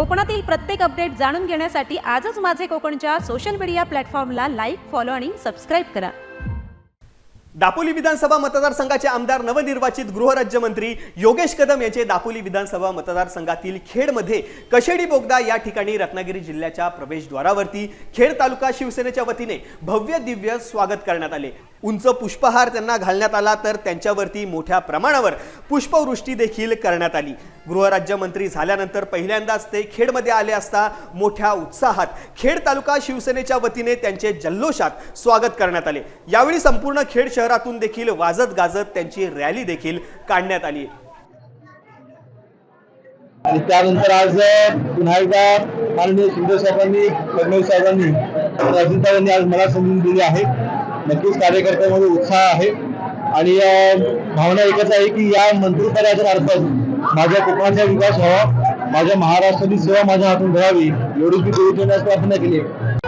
कोकणातील प्रत्येक अपडेट जाणून घेण्यासाठी आजच माझे कोकणच्या सोशल मीडिया प्लॅटफॉर्मला लाईक, फॉलो आणि सबस्क्राईब करा। दापोली विधानसभा मतदारसंघाचे आमदार नवनिर्वाचित गृहराज्यमंत्री योगेश कदम यांचे दापोली विधानसभा मतदारसंघातील खेडमध्ये कशेडी बोगदा या ठिकाणी रत्नागिरी जिल्ह्याच्या प्रवेशद्वारावरती खेड तालुका शिवसेनेच्या वतीने भव्य दिव्य स्वागत करण्यात आले। उंच पुष्पहार त्यांना घालण्यात आला तर त्यांच्यावरती मोठ्या प्रमाणावर पुष्पवृष्टी देखील करण्यात आली। गृहराज्यमंत्री झाल्यानंतर पहिल्यांदाच ते खेडमध्ये आले असता मोठ्या उत्साहात खेड तालुका शिवसेनेच्या वतीने त्यांचे जल्लोषात स्वागत करण्यात आले। यावेळी संपूर्ण खेड शहरातून देखील वाजत गाजत त्यांची रॅली देखील काढण्यात आली। आणि त्यानंतर आज पुन्हा एकदा माननीय शिंदे साहेबांनी, फडणवीस साहेबांनी, अजितदादांनी आज मला संधी दिली आहे। नक्कीच कार्यकर्त्यांमध्ये उत्साह आहे आणि भावना एकच आहे की या मंत्रिपदाच्या मार्फत माझ्या कोकणाचा विकास व्हावा, माझ्या महाराष्ट्राची सेवा माझ्या हातून घडावी एवढीच मी देवतेने प्रार्थना केली आहे।